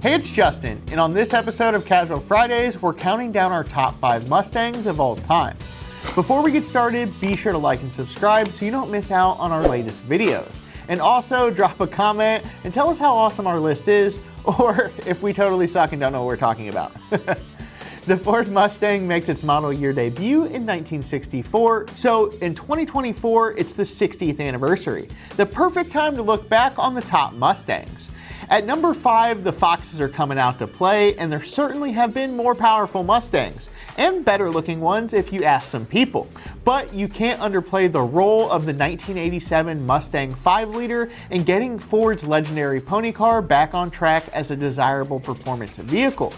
Hey, it's Justin, and on this episode of Casual Fridays, we're counting down our top 5 Mustangs of all time. Before we get started, be sure to like and subscribe so you don't miss out on our latest videos. And also drop a comment and tell us how awesome our list is, or if we totally suck and don't know what we're talking about. The Ford Mustang makes its model year debut in 1964, so in 2024, it's the 60th anniversary. The perfect time to look back on the top Mustangs. At number 5, the Foxes are coming out to play, and there certainly have been more powerful Mustangs, and better looking ones if you ask some people. But you can't underplay the role of the 1987 Mustang 5-liter in getting Ford's legendary pony car back on track as a desirable performance vehicle.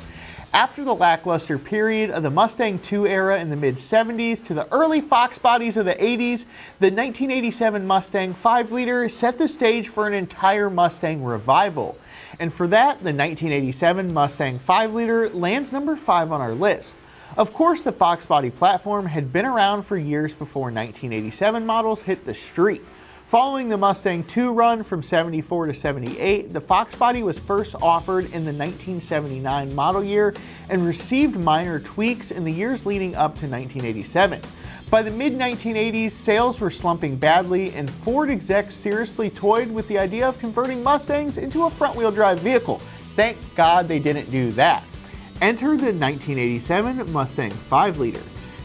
After the lackluster period of the Mustang II era in the mid-70s to the early Fox bodies of the 80s, the 1987 Mustang 5-liter set the stage for an entire Mustang revival. And for that, the 1987 Mustang 5-liter lands number 5 on our list. Of course, the Fox body platform had been around for years before 1987 models hit the street. Following the Mustang II run from 74 to 78, the Fox body was first offered in the 1979 model year and received minor tweaks in the years leading up to 1987. By the mid-1980s, sales were slumping badly, and Ford execs seriously toyed with the idea of converting Mustangs into a front-wheel drive vehicle. Thank God they didn't do that. Enter the 1987 Mustang 5-liter.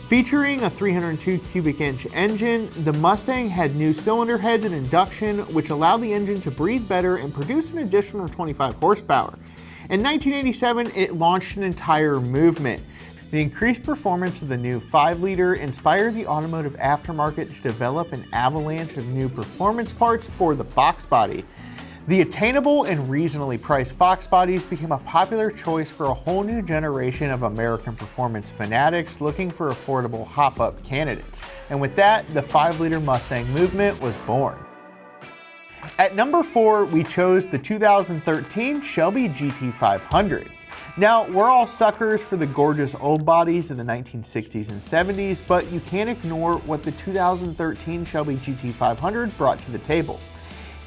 Featuring a 302 cubic inch engine, the Mustang had new cylinder heads and induction, which allowed the engine to breathe better and produce an additional 25 horsepower. In 1987, it launched an entire movement. The increased performance of the new 5-liter inspired the automotive aftermarket to develop an avalanche of new performance parts for the Fox body. The attainable and reasonably priced Fox bodies became a popular choice for a whole new generation of American performance fanatics looking for affordable hop-up candidates. And with that, the 5-liter Mustang movement was born. At number 4, we chose the 2013 Shelby GT500. Now, we're all suckers for the gorgeous old bodies in the 1960s and 70s, but you can't ignore what the 2013 Shelby GT500 brought to the table.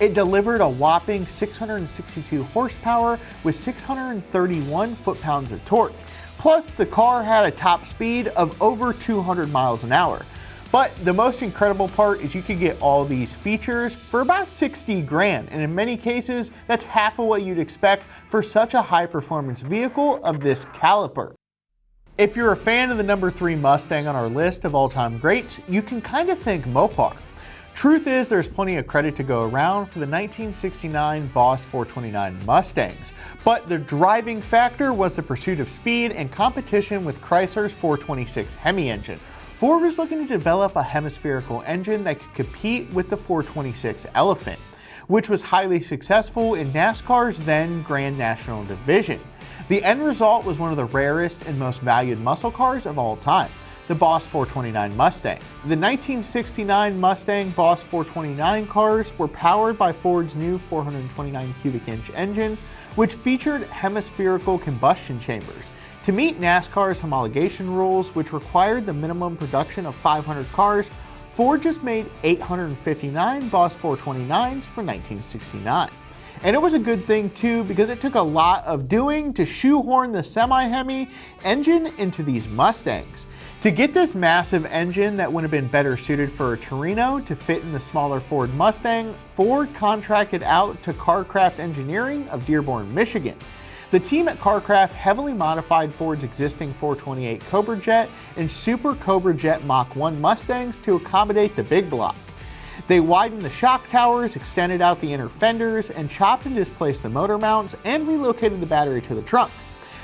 It delivered a whopping 662 horsepower with 631 foot-pounds of torque. Plus, the car had a top speed of over 200 miles an hour. But the most incredible part is you could get all these features for about 60 grand, and in many cases, that's half of what you'd expect for such a high-performance vehicle of this caliber. If you're a fan of the number 3 Mustang on our list of all-time greats, you can kind of thank Mopar. Truth is, there's plenty of credit to go around for the 1969 Boss 429 Mustangs, but the driving factor was the pursuit of speed and competition with Chrysler's 426 Hemi engine. Ford was looking to develop a hemispherical engine that could compete with the 426 Elephant, which was highly successful in NASCAR's then Grand National Division. The end result was one of the rarest and most valued muscle cars of all time, the Boss 429 Mustang. The 1969 Mustang Boss 429 cars were powered by Ford's new 429 cubic inch engine, which featured hemispherical combustion chambers. To meet NASCAR's homologation rules, which required the minimum production of 500 cars, Ford just made 859 Boss 429s for 1969. And it was a good thing too, because it took a lot of doing to shoehorn the semi-Hemi engine into these Mustangs. To get this massive engine that would have been better suited for a Torino to fit in the smaller Ford Mustang, Ford contracted out to Carcraft Engineering of Dearborn, Michigan. The team at Carcraft heavily modified Ford's existing 428 Cobra Jet and Super Cobra Jet Mach 1 Mustangs to accommodate the big block. They widened the shock towers, extended out the inner fenders, and chopped and displaced the motor mounts and relocated the battery to the trunk.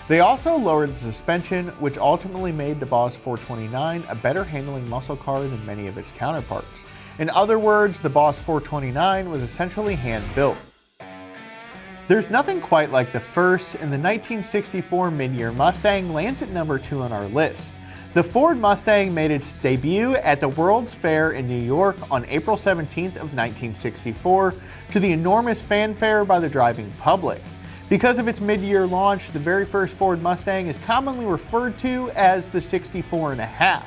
They also lowered the suspension, which ultimately made the Boss 429 a better handling muscle car than many of its counterparts. In other words, the Boss 429 was essentially hand-built. There's nothing quite like the first, and the 1964 mid-year Mustang lands at number 2 on our list. The Ford Mustang made its debut at the World's Fair in New York on April 17th of 1964 to the enormous fanfare by the driving public. Because of its mid-year launch, the very first Ford Mustang is commonly referred to as the 64.5.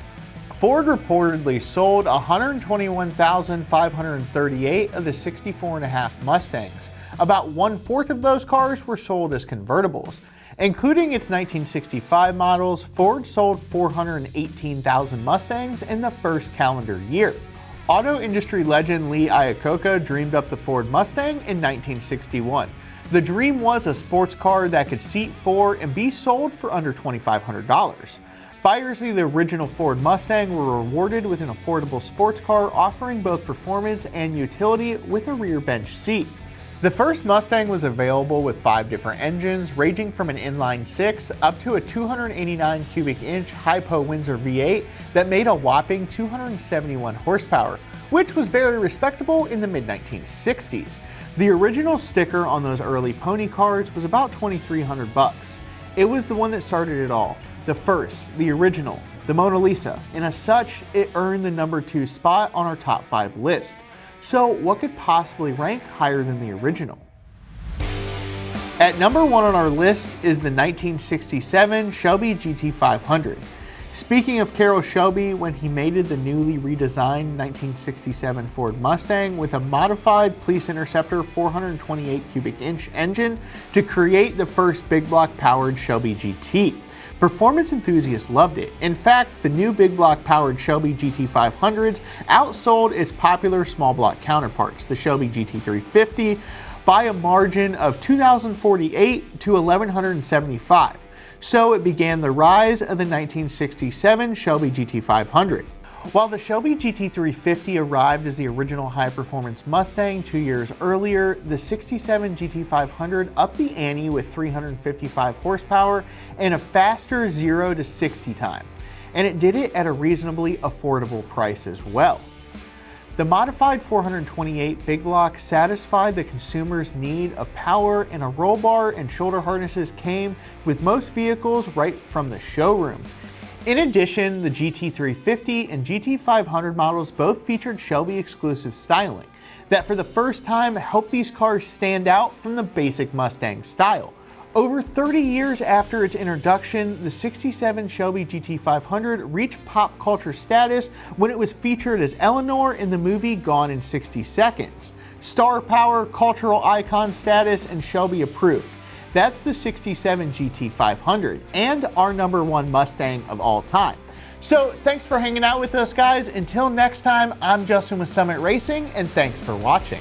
Ford reportedly sold 121,538 of the 64.5 Mustangs, About 1/4 of those cars were sold as convertibles. Including its 1965 models, Ford sold 418,000 Mustangs in the first calendar year. Auto industry legend Lee Iacocca dreamed up the Ford Mustang in 1961. The dream was a sports car that could seat 4 and be sold for under $2,500. Buyers of the original Ford Mustang were rewarded with an affordable sports car offering both performance and utility with a rear bench seat. The first Mustang was available with 5 different engines, ranging from an inline 6 up to a 289 cubic inch Hypo Windsor V8 that made a whopping 271 horsepower, which was very respectable in the mid-1960s. The original sticker on those early pony cars was about $2,300. It was the one that started it all. The first, the original, the Mona Lisa, and as such, it earned the number 2 spot on our top 5 list. So what could possibly rank higher than the original? At number 1 on our list is the 1967 Shelby GT500. Speaking of Carroll Shelby, when he mated the newly redesigned 1967 Ford Mustang with a modified Police Interceptor 428 cubic inch engine to create the first big block powered Shelby GT. Performance enthusiasts loved it. In fact, the new big block powered Shelby GT500s outsold its popular small block counterparts, the Shelby GT350, by a margin of 2,048 to 1,175. So it began the rise of the 1967 Shelby GT500. While the Shelby GT350 arrived as the original high-performance Mustang 2 years earlier, the 67 GT500 upped the ante with 355 horsepower and a faster 0 to 60 time. And it did it at a reasonably affordable price as well. The modified 428 big block satisfied the consumer's need of power, and a roll bar and shoulder harnesses came with most vehicles right from the showroom. In addition, the GT350 and GT500 models both featured Shelby exclusive styling that for the first time helped these cars stand out from the basic Mustang style. Over 30 years after its introduction, the 67 Shelby GT500 reached pop culture status when it was featured as Eleanor in the movie Gone in 60 Seconds. Star power, cultural icon status, and Shelby approved. That's the 67 GT500 and our number 1 Mustang of all time. So thanks for hanging out with us, guys. Until next time, I'm Justin with Summit Racing, and thanks for watching.